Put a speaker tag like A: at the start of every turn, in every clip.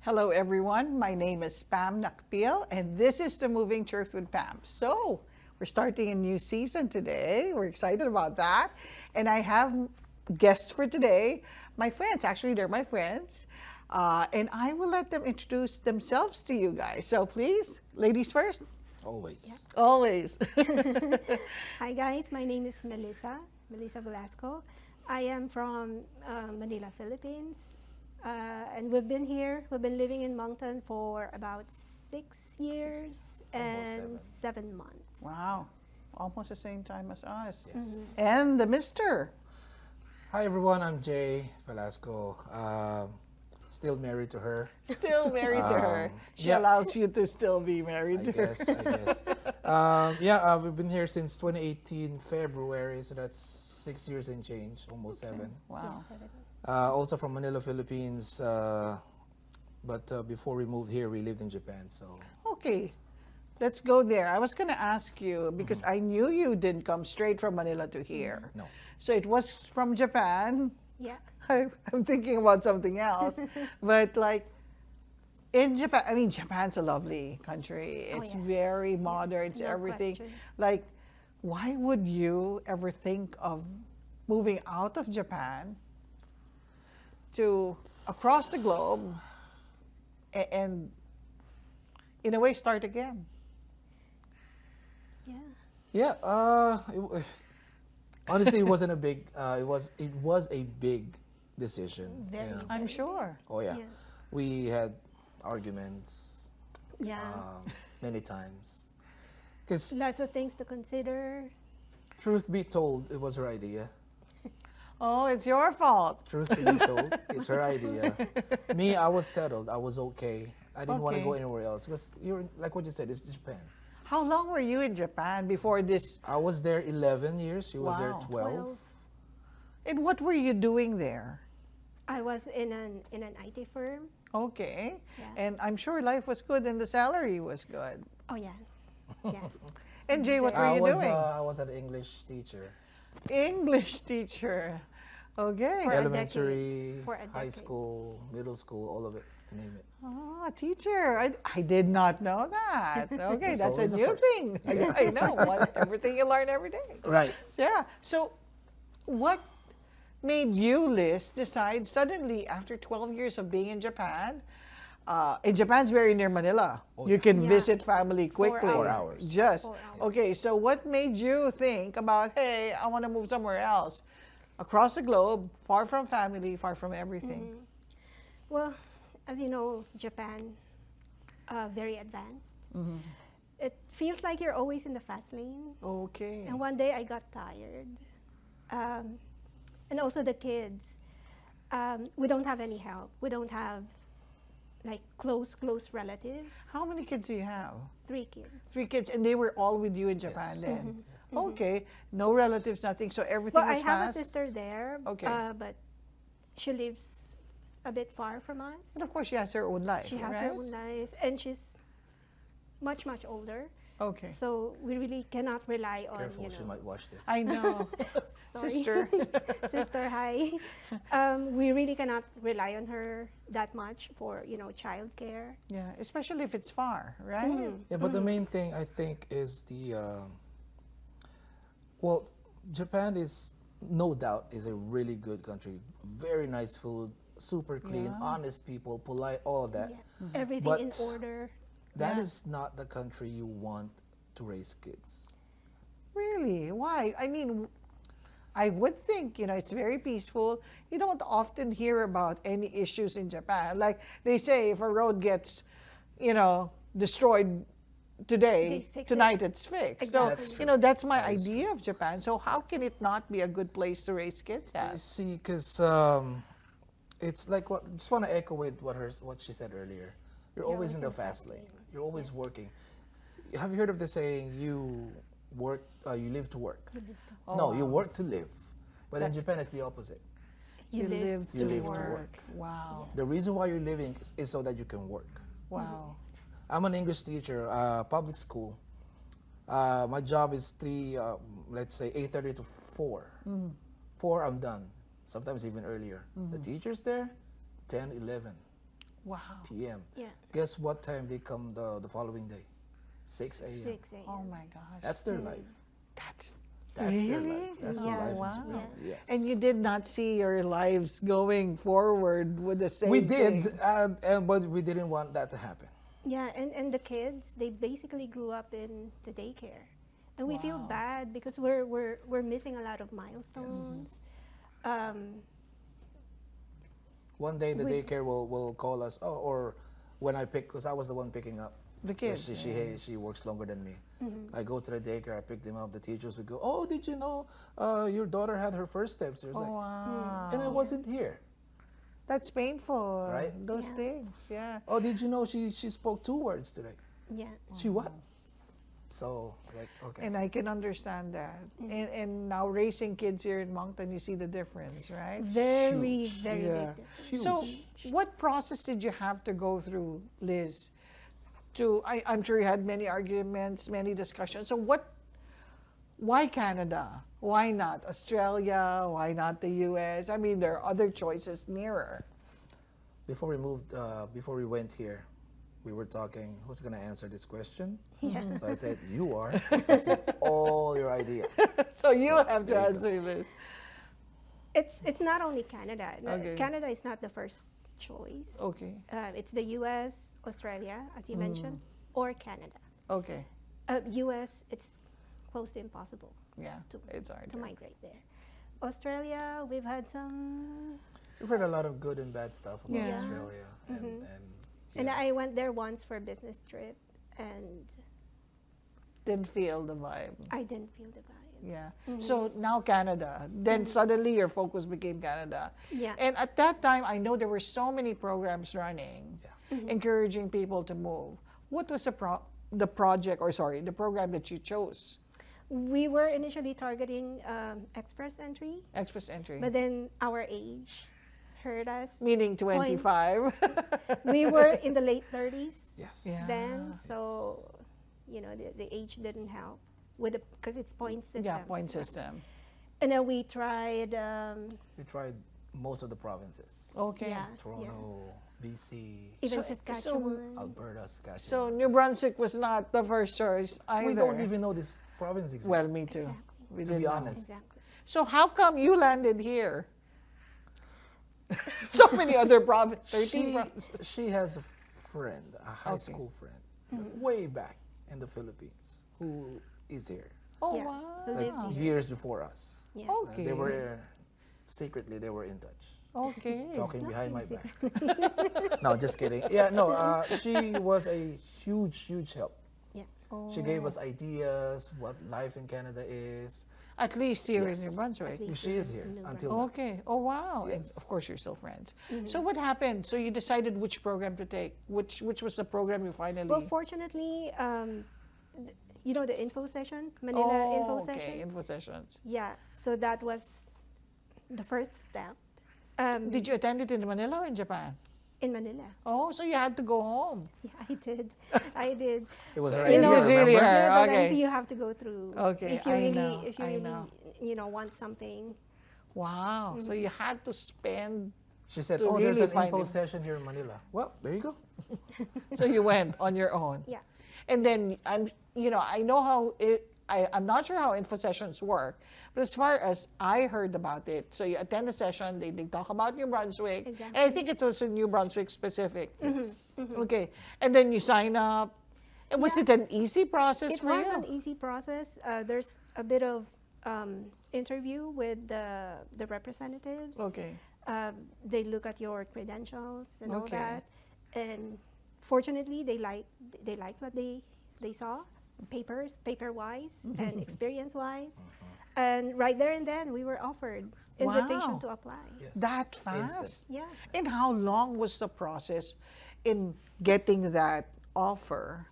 A: Hello, everyone. My name is Pam Nakpil, and this is The Moving Truth with Pam. So, we're starting a new season today. We're excited about that. And I have guests for today, my friends. Actually, they're my friends. And I will let them introduce themselves to you guys. So, please, ladies first.
B: Always.
C: Yeah.
A: Always.
C: Hi guys, my name is Melissa Valesco. I am from Manila, Philippines. And we've been living in Moncton for about 6 years and 7 months.
A: Wow. Almost the same time as us.
B: Yes.
A: And the Mr.
B: Hi everyone, I'm Jay Valesco. Still married to her.
A: Still married to her. She
B: yeah.
A: allows you to still be married to her.
B: I guess. We've been here since 2018 February, so that's 6 years and change, almost 7.
A: Wow.
C: Yeah, 7.
B: Also from Manila, Philippines. But before we moved here, we lived in Japan. So
A: Okay, let's go there. I was going to ask you because I knew you didn't come straight from Manila to here.
B: no.
A: So it was from Japan.
C: Yeah.
A: I'm thinking about something else. But like in Japan, I mean, Japan's a lovely country.
C: Oh,
A: It's
C: yes.
A: very modern. It's
C: No
A: everything.
C: question.
A: Like, why would you ever think of moving out of Japan to across the globe and in a way start again?
C: Yeah.
B: Yeah. Honestly, it wasn't a big. It was a big decision.
C: Very.
B: Yeah.
A: I'm sure.
B: Oh yeah.
C: Yeah.
B: We had arguments
C: Yeah.
B: many times. Because
C: Lots of things to consider.
B: truth be told, it was her idea.
A: Oh, it's your fault.
B: Truth be told, it's her idea. Me, I was settled. I was okay. I didn't want to
A: Okay.
B: go anywhere else because you're like what you said. It's Japan.
A: How long were you in Japan before this?
B: I was there 11 years. She was there
A: Wow.
B: 12.
A: And what were you doing there?
C: I was in an IT firm.
A: Okay.
C: Yeah.
A: And I'm sure life was good and the salary was good.
C: Oh yeah. Yeah.
A: And Jay, what
B: I
A: were you
B: was
A: doing?
B: I was an English teacher.
A: English teacher. Okay.
C: For a
B: Elementary,
C: decade. For a
B: high
C: decade.
B: school, middle school, all of it. Name it.
A: Ah, teacher. I did not know that. Okay,
B: It's
A: that's a
B: always a
A: new
B: first.
A: thing. I know. Everything you learn every day.
B: Right.
A: Yeah. So, what made you, Liz, decide suddenly after 12 years of being in Japan? Japan's very near Manila.
B: Oh,
A: You
B: yeah.
A: can
C: Yeah.
A: visit family quickly.
C: 4
B: hours.
A: Just
C: 4 hours.
A: okay. So, what made you think about, hey, I want to move somewhere else, across the globe, far from family, far from everything?
C: Well, as you know, Japan, very advanced. It feels like you're always in the fast lane.
A: Okay.
C: And one day I got tired. And also the kids. We don't have any help. We don't have like close relatives.
A: How many kids do you have?
C: 3 kids.
A: 3 kids, and they were all with you in Japan
B: Yes.
A: then. Okay. No relatives, nothing. So everything
C: Well, I
A: was
C: have
A: fast.
C: a sister there,
A: Okay.
C: but she lives a bit far from us.
A: And of course, she has her own life.
C: She has
A: right?
C: her own life, and she's much older.
A: Okay.
C: So we really cannot rely on,
B: Careful,
C: you
B: she
C: know.
B: might watch this.
A: I know.
C: Sorry.
A: Sister.
C: Sister, hi. We really cannot rely on her that much for, you know, childcare.
A: Yeah, especially if it's far, right?
B: Yeah, but the main thing I think is well, Japan is no doubt is a really good country. Very nice food, super clean,
A: Yeah.
B: honest people, polite, all of that.
C: Yeah. Everything in
B: But-
C: order.
B: That
A: Yeah.
B: is not the country you want to raise kids.
A: Really? Why? I mean, I would think, it's very peaceful. You don't often hear about any issues in Japan. Like they say, if a road gets, destroyed today,
C: They fix
A: tonight
C: it.
A: it's fixed.
C: Exactly.
B: That's
A: So,
B: true.
A: that's my
B: That is
A: idea of Japan. So how can it not be a good place to raise kids
B: You
A: at?
B: see, because it's like what. Just want to echo with what she said earlier. You're always in the fast lane. You're always working. Have you heard of the saying, you work, you live to work?
A: Oh,
B: No, you
A: wow.
B: work to live. But in Japan, it's the opposite.
C: You live
B: You live to work.
A: Wow.
B: The reason why you're living is so that you can work.
A: Wow.
B: I'm an English teacher, public school. My job is let's say 8:30 to 4. 4, I'm done. Sometimes even earlier. The teachers there, 10, 11.
A: Wow.
B: p.m.
C: Yeah.
B: Guess what time they come the following day? 6 a.m.
C: 6 a.m.
A: Oh my gosh.
B: That's their life.
A: That's
B: That's their
A: really?
B: life. That's
A: Oh,
B: their life.
A: wow.
B: In Japan. Yes.
A: And you did not see your lives going forward with the same
B: We
A: thing.
B: did, but we didn't want that to happen.
C: Yeah, and the kids, they basically grew up in the daycare. And we feel
A: Wow.
C: bad because we're missing a lot of milestones.
B: One day the
C: With-
B: daycare will call us, or when I pick, because I was the one picking up.
A: The
B: 'Cause
A: kids.
B: She works longer than me. I go to the daycare, I pick them up. The teachers would go, "Oh, did you know your daughter had her first steps?" It was
A: Oh,
B: like,
A: wow.
B: and I wasn't here.
A: That's painful.
B: Right?
A: Those
C: Yeah.
A: things. Yeah.
B: Oh, did you know she spoke 2 words today?
C: Yeah.
B: She what? So like, okay.
A: And I can understand that. And now raising kids here in Moncton, you see the difference, right?
C: Very,
B: Huge.
C: very
A: Yeah.
C: big difference.
B: Huge.
A: So, what process did you have to go through, Liz? I'm sure you had many arguments, many discussions. So, why Canada? Why not Australia? Why not the US? I mean, there are other choices nearer.
B: Before we moved, before we went here, we were talking, who's going to answer this question?
C: Yeah.
B: So I said, you are. This is all your idea.
A: So, you have to
B: there you go.
A: answer this.
C: It's not only Canada.
A: Okay.
C: Canada is not the first choice.
A: Okay.
C: It's the U.S., Australia, as you mentioned, or Canada.
A: Okay.
C: U.S., it's close to impossible
A: Yeah.
C: To-
A: It's hard.
C: to migrate there. Australia, we've had some,
B: We've heard a lot of good and bad stuff about
A: Yeah.
B: Australia.
C: and
B: yeah.
C: I went there once for a business trip, and
A: Didn't feel the vibe.
C: I didn't feel the vibe.
A: Yeah. So now Canada. Then suddenly your focus became Canada.
C: Yeah.
A: And at that time, I know there were so many programs running,
B: Yeah.
A: encouraging people to move. What was the the program that you chose?
C: We were initially targeting express entry,
A: Express entry.
C: but then our age hurt us.
A: Meaning 25.
C: We were in the late 30s
B: Yes.
A: Yeah.
C: then, so the age didn't help with because it's point system.
A: Yeah, point system.
C: And then we tried.
B: We tried most of the provinces.
A: Okay.
C: Yeah.
B: Toronto, BC,
C: Even
A: So-
C: Saskatchewan.
B: Alberta, Saskatchewan.
A: So New Brunswick was not the first choice either.
B: we don't even know this province exists.
A: Well, me too.
C: Exactly.
A: We
B: To
A: didn't
B: be
A: know.
B: honest.
C: Exactly.
A: So how come you landed here? So many other provinces, 13 provinces.
B: She has a friend, a high
A: Okay.
B: school friend, way back in the Philippines, who is here.
A: Oh,
C: Yeah.
A: wow.
C: Who
B: Like
C: lived here.
B: years before us.
C: Yeah.
A: Okay.
B: They were secretly they were in touch,
A: Okay.
B: talking behind my
C: Nothing
B: back. No, just kidding. Yeah, no. She was a huge help.
C: Yeah.
B: She gave us ideas what life in Canada is.
A: At least here
B: Yes.
A: in New Brunswick.
C: At least
B: She is
C: in
B: here
C: New
B: until now.
A: Okay. Oh, wow. And
B: Yes.
A: of course, you're still friends. So what happened? So you decided which program to take. Which was the program you finally?
C: Well, fortunately, the info session, Manila info
A: okay.
C: session.
A: Info sessions.
C: Yeah. So that was the first step.
A: Did you attend it in Manila or in Japan?
C: In Manila.
A: Oh, so you had to go home.
C: Yeah, I did. I did.
B: It was her
A: It
B: idea,
A: was really
B: remember?
A: her.
C: Yeah, but
A: Okay.
C: then you have to go through.
A: Okay,
C: If you
A: I
C: really,
A: know,
C: if you
A: I
C: really,
A: know.
C: want something.
A: Wow. So you had to spend.
B: She said,
A: To
B: "Oh, there's
A: really
B: an
A: find
B: info
A: him.
B: session here in Manila." Well, there you go.
A: So you went on your own.
C: Yeah.
A: And then I know how I'm not sure how info sessions work, but as far as I heard about it, so you attend the session, they talk about New Brunswick, and I
C: Exactly.
A: think it's also New Brunswick specific.
B: Yes.
A: Okay, and then you sign up. And was
C: Yeah.
A: it an easy process
C: It
A: for
C: was
A: you?
C: an easy process. There's a bit of interview with the representatives.
A: Okay.
C: They look at your credentials and all
A: Okay.
C: that, and fortunately, they liked what they saw, paper wise and experience wise, and right there and then we were offered invitation
A: Wow.
C: to apply.
B: Yes.
A: That fast?
B: Instant.
C: Yeah.
A: And how long was the process in getting that offer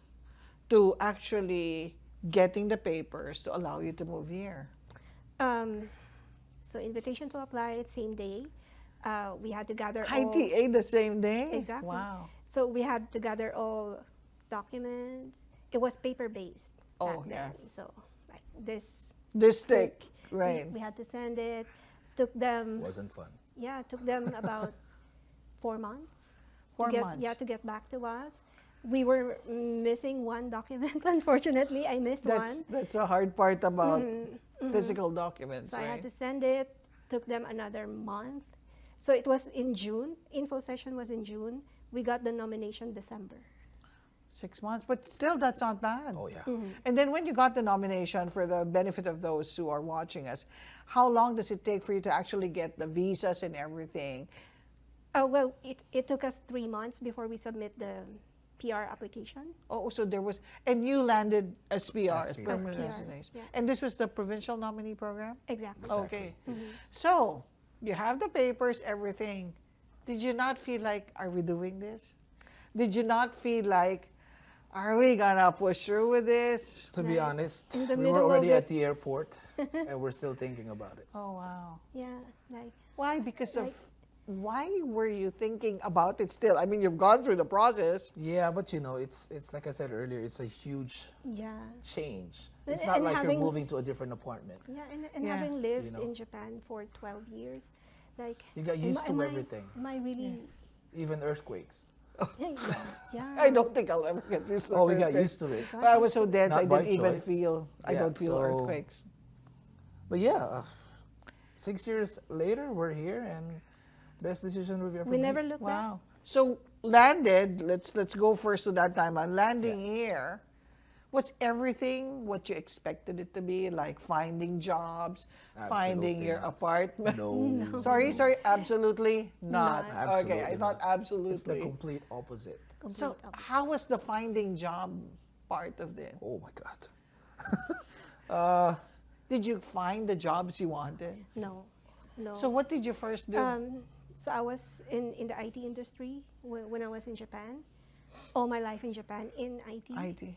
A: to actually getting the papers to allow you to move here?
C: So invitation to apply same day. We had to gather all,
A: ITA the same day?
C: Exactly.
A: Wow.
C: So we had to gather all documents. It was paper based
A: Oh,
C: back
A: yeah.
C: then. So like this
A: This thick,
C: we-
A: right.
C: We had to send it. Took them
B: Wasn't fun.
C: took them about 4 months.
A: 4
C: get
A: months.
C: to get back to us. We were missing one document. Unfortunately, I missed one.
A: That's a hard part about physical documents,
C: So I
A: right?
C: had to send it. Took them another month. So it was in June. Info session was in June. We got the nomination December.
A: 6 months, but still, that's not bad.
B: Oh yeah.
A: And then when you got the nomination, for the benefit of those who are watching us, how long does it take for you to actually get the visas and everything?
C: Well, it took us 3 months before we submit the PR application.
A: Oh, so there was, and you landed as PR, as
B: As
A: permanent
C: PR,
A: residence.
C: yeah.
A: And this was the provincial nominee program?
C: Exactly.
A: Okay. So, you have the papers, everything. Did you not feel like, are we doing this? Did you not feel like, are we gonna push through with this?
B: To be honest,
C: In the
B: we
C: middle
B: were
C: of
B: already
C: it.
B: at the airport, and we're still thinking about it.
A: Oh, wow.
C: Yeah, like
A: Why? Because of,
C: Like-
A: why were you thinking about it still? I mean, you've gone through the process.
B: Yeah, but you know, it's like I said earlier, it's a huge
C: yeah.
B: change.
C: And-
B: It's not
C: and
B: like
C: having-
B: you're moving to a different apartment.
C: Yeah, and
A: Yeah.
C: having lived
B: You know.
C: in Japan for 12 years, like
B: You got used to everything.
C: Am I really?
B: Even earthquakes.
C: Yeah, yeah.
A: I don't think I'll ever get used to
B: Oh, we
A: it.
B: got used to it.
A: I was so dense,
B: Not
A: I
B: by
A: didn't even
B: choice.
A: feel, I
B: Yeah,
A: don't feel
B: so-
A: earthquakes.
B: But yeah, 6 years later, we're here, and best decision we've ever
C: We
B: made.
C: never looked back.
A: Wow. So landed, let's go first to that time. On landing here, was everything what you expected it to be? Like finding jobs, finding
B: Absolutely
A: your
B: not.
A: apartment?
B: No.
A: Sorry, absolutely not.
C: Not.
A: Okay, I
B: Absolutely
A: thought
B: not.
A: absolutely.
B: It's the complete opposite.
A: So
C: Complete opposite.
A: how was the finding job part of it?
B: Oh my God.
A: Did you find the jobs you wanted?
C: No, no.
A: So what did you first do?
C: So I was in the IT industry when I was in Japan. All my life in Japan in IT.
A: IT.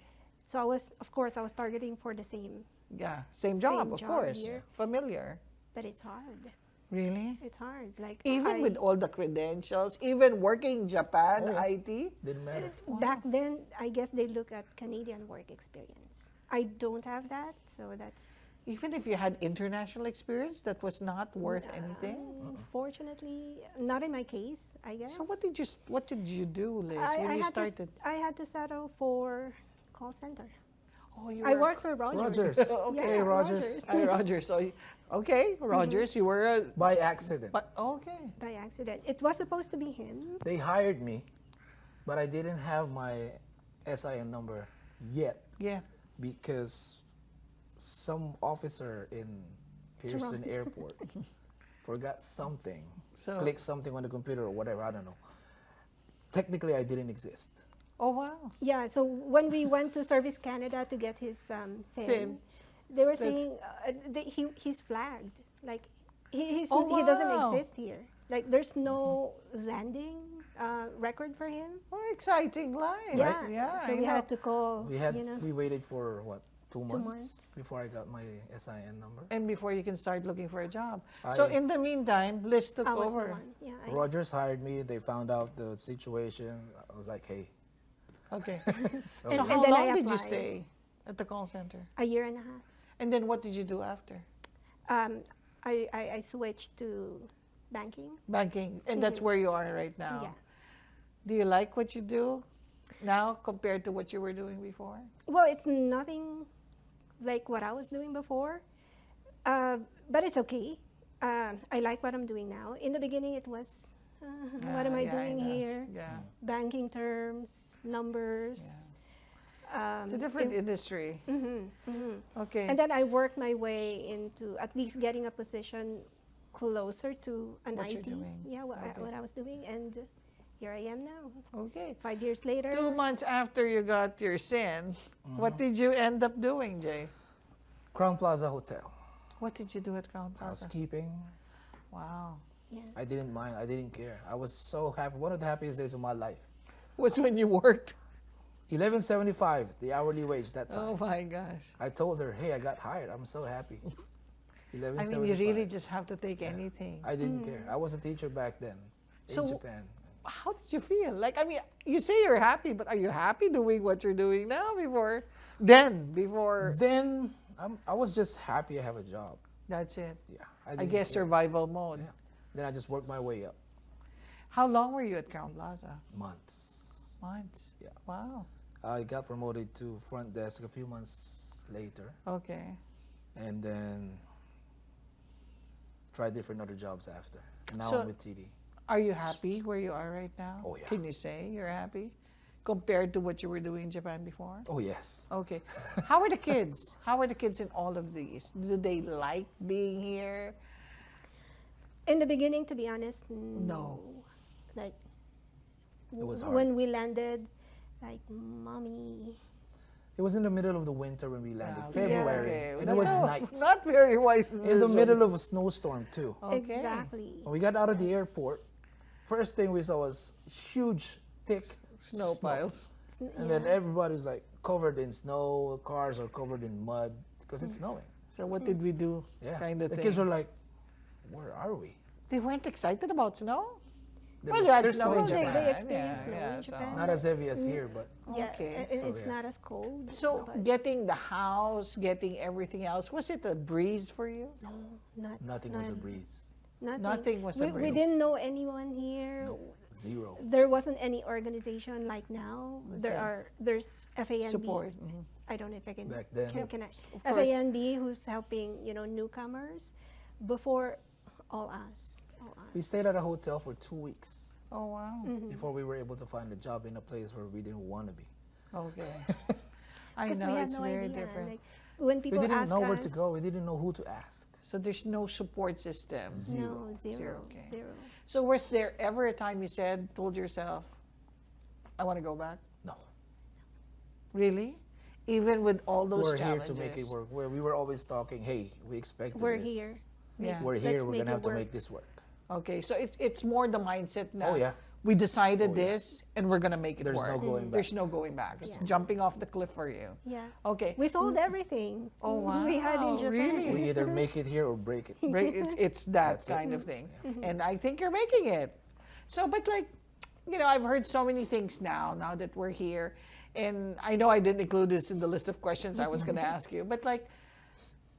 C: So I was, of course, I was targeting for the same,
A: Yeah, same job,
C: Same
A: of
C: job
A: course.
C: here.
A: Familiar.
C: but it's hard.
A: Really?
C: It's hard. Like
A: Even
C: I-
A: with all the credentials, even working Japan
B: Oh, yeah.
A: IT?
B: Didn't matter.
C: back then, I guess they look at Canadian work experience. I don't have that, so that's
A: Even if you had international experience, that was not worth anything?
C: fortunately not in my case, I guess.
A: So what did you do, Liz, when you started?
C: I had to settle for call center.
A: Oh, you
C: I
A: were-
C: worked for Rogers.
B: Rogers.
A: Okay,
C: Yeah,
B: Rogers.
A: Hi, Rogers. So, okay, Rogers, you were a,
B: By accident.
A: but okay.
C: By accident. It was supposed to be him.
B: They hired me, but I didn't have my SIN number yet
A: Yeah.
B: because some officer in Pearson
C: Toronto.
B: Airport forgot something,
A: So-
B: clicked something on the computer or whatever, I don't know. Technically, I didn't exist.
A: Oh, wow.
C: Yeah, so when we went to Service Canada to get his SIN,
A: SIN.
C: they were
A: That's-
C: saying he's flagged. Like, he
A: Oh,
C: doesn't
A: wow.
C: exist here. Like, there's no landing record for him.
A: Oh, exciting life.
C: Yeah,
A: Yeah,
C: so
A: I
C: we
A: know.
C: had to call,
B: We waited for what, 2 months,
C: months.
B: before I got my SIN number.
A: And before you can start looking for a job. So
B: I-
A: in the meantime, Liz took
C: I was
A: over.
C: the one. Yeah,
B: Rogers hired me. They found out the situation. I was like, hey.
A: Okay.
B: So,
A: So
C: And
A: how
C: then I
A: long did you
C: applied.
A: stay at the call center?
C: a year and a half.
A: And then what did you do after?
C: I switched to banking.
A: Banking. And that's where you are right now.
C: Yeah.
A: Do you like what you do now compared to what you were doing before?
C: Well, it's nothing like what I was doing before, but it's okay. I like what I'm doing now. In the beginning, it was, what am I
A: Yeah,
C: doing
A: know.
C: here?
A: Yeah.
C: Banking terms, numbers.
A: It's a different industry. Okay.
C: And then I worked my way into at least getting a position closer to an
A: What you're
C: IT.
A: doing.
C: Yeah,
A: Okay.
C: what I was doing, and here I am now.
A: Okay.
C: 5 years later.
A: 2 months after you got your SIN, what did you end up doing, Jay?
B: Crown Plaza Hotel.
A: What did you do at Crown Plaza?
B: Housekeeping.
A: Wow.
C: Yeah.
B: I didn't mind. I didn't care. I was so happy. One of the happiest days of my life.
A: Was when you worked.
B: $11.75, the hourly wage that time.
A: Oh my gosh.
B: I told her, hey, I got hired. I'm so happy.
A: I mean, you really just have to take anything.
B: I didn't care. I was a teacher back then
A: So-
B: in Japan.
A: How did you feel? Like, I mean, you say you're happy, but are you happy doing what you're doing now before? Before,
B: Then I was just happy I have a job.
A: that's it.
B: Yeah.
A: I
B: didn't
A: guess
B: care.
A: survival mode.
B: Yeah. Then I just worked my way up.
A: How long were you at Crown Plaza?
B: Months.
A: Months.
B: Yeah.
A: Wow.
B: I got promoted to front desk a few months later,
A: Okay.
B: and then tried different other jobs after. And now
A: So-
B: I'm with TD.
A: Are you happy where you are right now?
B: Oh, yeah.
A: Can you say you're happy compared to what you were doing in Japan before?
B: Oh yes.
A: Okay. How are the kids? How are the kids in all of these? Do they like being here?
C: In the beginning, to be honest,
A: No.
C: Like
B: It was hard.
C: when we landed, like mommy.
B: It was in the middle of the winter when we landed,
A: Ah,
B: February,
A: okay.
B: and it was
A: No,
B: night.
A: Not very wise.
B: In the
A: decision.
B: middle of a snowstorm too.
A: Okay.
C: Exactly.
B: When we got out of the airport, first thing we saw was huge, thick
A: Snow piles.
B: And then everybody's like covered in snow, cars are covered in mud because it's snowing.
A: So what did we do?
B: Yeah.
A: Kind of
B: The
A: thing.
B: kids were like, where are we?
A: They weren't excited about snow?
B: There
A: Well,
B: was-
A: you had
B: there's
A: snow
B: snow
A: in
C: Well, they
A: Japan.
C: experienced snow in
A: so-
C: Japan.
B: Not as heavy as here, but
C: Yeah,
A: Okay.
C: and
B: So,
C: it's
B: yeah.
C: not as cold.
A: So
C: but
A: getting the house, getting everything else, was it a breeze for you?
C: no, not
B: nothing was a
C: none.
B: breeze.
A: Nothing was a
C: we
A: breeze.
C: didn't know anyone here.
B: No, zero.
C: There wasn't any organization like now.
A: Okay.
C: There's FANB.
A: Support. Mhm.
C: I don't know if I can.
B: Back then,
C: can I?
A: Of course.
C: FANB, who's helping newcomers, before all us.
B: We stayed at a hotel for 2 weeks
A: Oh, wow.
B: before we were able to find a job in a place where we didn't want to be.
A: Okay. I
C: Because
A: know
C: we had
A: it's
C: no
A: very
C: idea.
A: different.
C: Like, when
B: We
C: people
B: didn't
C: ask
B: know
C: us,
B: where to go. We didn't know who to ask.
A: So there's no support system.
C: No, zero,
A: Zero, okay.
C: zero.
A: So was there ever a time you told yourself, I want to go back?
B: No.
A: Really? Even with all those
B: We're
A: challenges?
B: here to make it work. Where we were always talking, hey, we expected
C: We're
B: this.
C: here.
A: Yeah.
B: We're
C: Let's
B: here. We're
C: make
B: going to
C: it
B: have to
C: work.
B: make this work.
A: Okay, so it's more the mindset now.
B: Oh, yeah.
A: We decided
B: Oh, yeah.
A: this and we're going to make it
B: There's
A: work.
B: no going back.
A: There's no going back. It's
C: Yeah.
A: jumping off the cliff for you.
C: Yeah.
A: Okay.
C: We sold everything.
A: Oh,
C: We had in
A: wow,
C: Japan.
A: really?
B: We either make it here or break it.
A: Right? It's that
B: That's it.
A: kind of thing. And I think you're making it. So, but like, I've heard so many things now that we're here. And I know I didn't include this in the list of questions I was going to ask you, but like,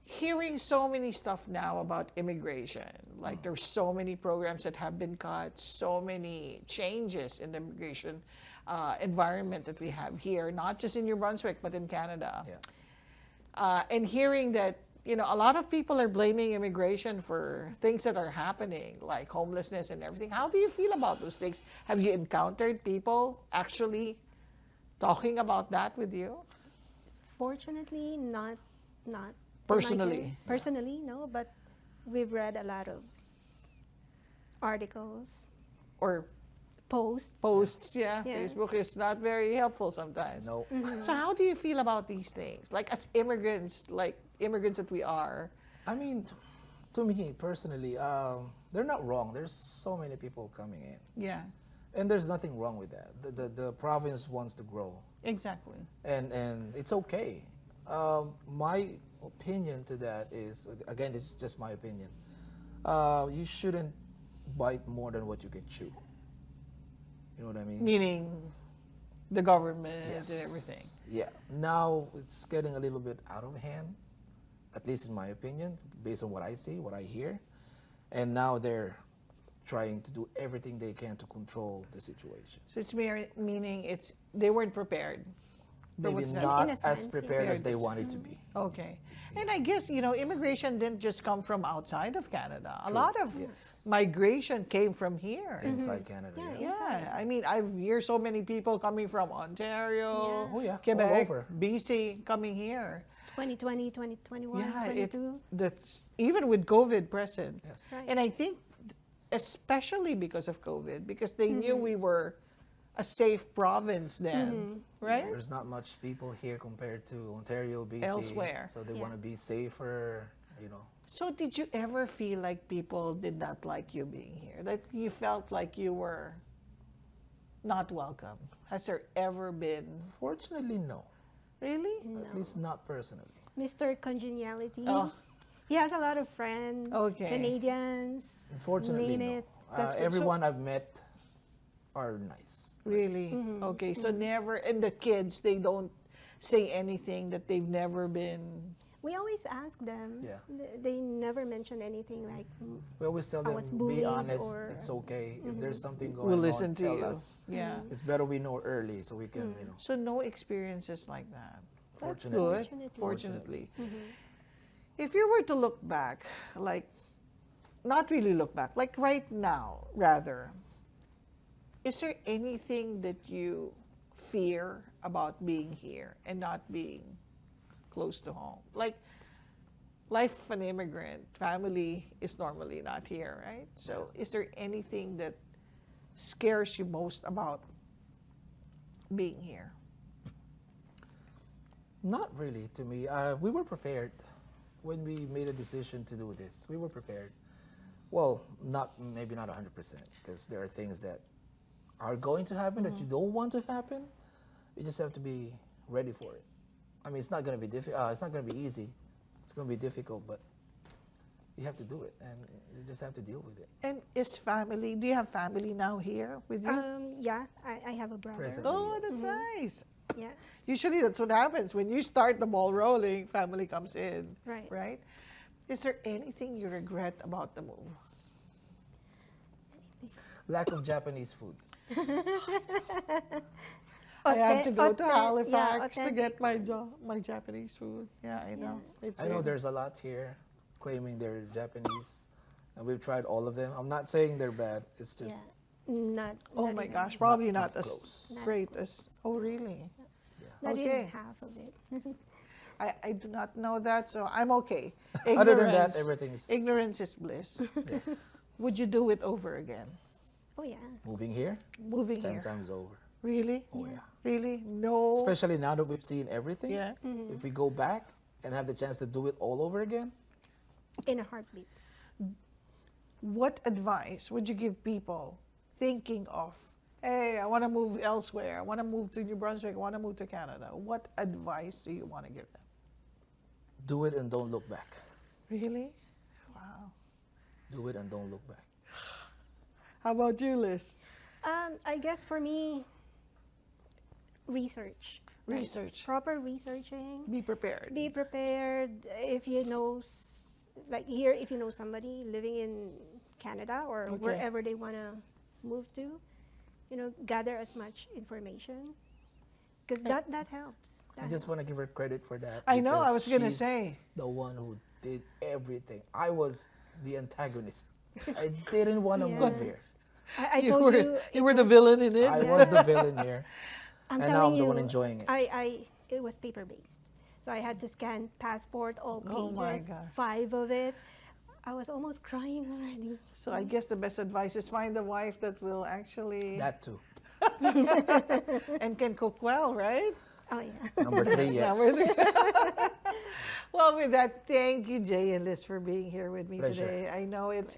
A: hearing so many stuff now about immigration, like there's so many programs that have been cut, so many changes in the immigration environment that we have here, not just in New Brunswick, but in Canada.
B: Yeah.
A: And hearing that, a lot of people are blaming immigration for things that are happening, like homelessness and everything. How do you feel about those things? Have you encountered people actually talking about that with you?
C: Fortunately, not
A: Personally.
C: migrants. Personally, no, but we've read a lot of articles,
A: Or
C: posts.
A: posts, yeah.
C: Yeah.
A: Facebook is not very helpful sometimes.
B: No.
A: So how do you feel about these things? Like as immigrants, that we are.
B: I mean, to me personally, they're not wrong. There's so many people coming in.
A: Yeah,
B: And there's nothing wrong with that. The province wants to grow.
A: exactly.
B: And it's okay. My opinion to that is, again, this is just my opinion. You shouldn't bite more than what you can chew. You know what I mean?
A: Meaning the government and everything.
B: Yeah. Now it's getting a little bit out of hand, at least in my opinion, based on what I see, what I hear. And now they're trying to do everything they can to control the situation.
A: So it's meaning they weren't prepared.
B: Maybe
A: what's that?
B: not
C: In a
B: as
C: sense,
B: prepared
A: yeah.
B: as they wanted to be.
A: Okay. And I guess, immigration didn't just come from outside of Canada. A lot of
B: Yes.
A: migration came from here.
B: Inside Canada.
C: Yeah,
B: yeah.
A: Yeah, I mean, I hear so many people coming from Ontario,
B: Oh, yeah, all
A: Quebec,
B: over.
A: BC, coming here.
C: 2020, 2021,
A: Yeah,
C: 22.
A: that's even with COVID present.
B: Yes.
C: Right.
A: And I think, especially because of COVID, because they knew we were a safe province then, right?
B: There's not much people here compared to Ontario, BC.
A: Elsewhere.
B: So they
C: Yeah.
B: want to be safer,
A: So did you ever feel like people did not like you being here? That you felt like you were not welcome? Has there ever been?
B: Fortunately, no.
A: Really?
B: At least not personally.
C: Mr. Congeniality.
A: Oh.
C: He has a lot of friends,
A: Okay.
C: Canadians.
B: Unfortunately,
C: name
B: no.
C: it.
A: That's good.
B: Everyone I've met are nice.
A: Really? Okay, so never, and the kids, they don't say anything that they've never been.
C: We always ask them.
B: Yeah.
C: They never mention anything like,
B: We always tell
C: I
B: them,
C: was
B: be
C: bullied
B: honest,
C: or-
B: it's okay. If there's something going
A: We'll
B: on,
A: listen to
B: tell
A: you.
B: us.
A: Yeah.
B: It's better we know early so we can, you know.
A: So no experiences like that. That's
B: Fortunately.
A: good.
C: Fortunately.
A: Fortunately. If you were to look back, like, not really look back, like right now, rather, is there anything that you fear about being here and not being close to home? Like, life of an immigrant, family is normally not here, right? So is there anything that scares you most about being here?
B: Not really to me. We were prepared when we made a decision to do this. We were prepared. Well, maybe not 100%, because there are things that are going to happen that you don't want to happen. You just have to be ready for it. I mean, it's not going to be it's not going to be easy. It's going to be difficult, but you have to do it, and you just have to deal with it.
A: And is family, do you have family now here with you?
C: Yeah, I have a brother.
B: Present.
A: Oh, that's nice.
C: Yeah.
A: Usually that's what happens. When you start the ball rolling, family comes in.
C: Right.
A: Right? Is there anything you regret about the move?
B: Lack of Japanese food.
A: I have to go to
C: Yeah,
A: Halifax to
C: authentic.
A: get my Japanese food. Yeah, I know. It's
B: I know there's a lot here claiming they're Japanese, and we've tried all of them. I'm not saying they're bad. It's
C: Yeah.
B: just
C: Not.
A: Oh
C: not
A: my
C: even-
A: gosh, probably
B: Not
A: not as
B: close.
A: great as. Oh, really?
C: Not
A: Okay.
C: even half of it.
A: I do not know that, so I'm okay.
B: Other than that, everything's
A: Ignorance is bliss. Would you do it over again?
C: Oh yeah.
B: moving here
A: Moving
B: 10
A: here?
B: times over.
A: Really?
B: Oh yeah.
A: Really? No.
B: Especially now that we've seen everything.
A: Yeah.
B: If we go back and have the chance to do it all over again,
C: In a heartbeat.
A: What advice would you give people thinking of, hey, I want to move elsewhere, I want to move to New Brunswick, I want to move to Canada? What advice do you want to give them?
B: do it and don't look back.
A: Really? Wow.
B: Do it and don't look back.
A: How about you, Liz?
C: I guess for me, research. Like,
A: Research.
C: proper researching.
A: Be prepared.
C: Be prepared. If you know, like here, if you know somebody living in Canada or
A: Okay.
C: wherever they want to move to, gather as much information. Because that helps.
B: I just want to give her credit for that.
A: I know, I
B: because
A: was going to
B: she's
A: say.
B: the one who did everything. I was the antagonist. I didn't want to
C: Yeah.
B: move here.
C: I
A: You
C: told
A: were,
C: you.
A: you were the villain in it?
B: I was the villain here.
C: I'm
B: and now
C: telling
B: I'm the one
C: you,
B: enjoying it.
C: It was paper based. So I had to scan passport, all pages,
A: Oh my gosh.
C: 5 of it. I was almost crying already.
A: So I guess the best advice is find a wife that will actually
B: That too.
A: and can cook well, right?
C: Oh yeah.
B: Number 3, yes.
A: Well, with that, thank you, Jay and Liz, for being here with me
B: Pleasure.
A: today. I know it's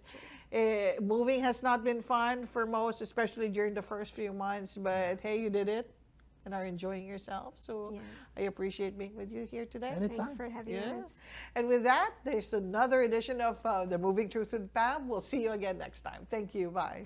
A: moving has not been fun for most, especially during the first few months, but hey, you did it and are enjoying yourself. So
C: Yeah.
A: I appreciate being with you here today.
B: Anytime.
C: Thanks for having
A: Yeah.
C: us.
A: And with that, there's another edition of the Moving Truth with Pam. We'll see you again next time. Thank you. Bye.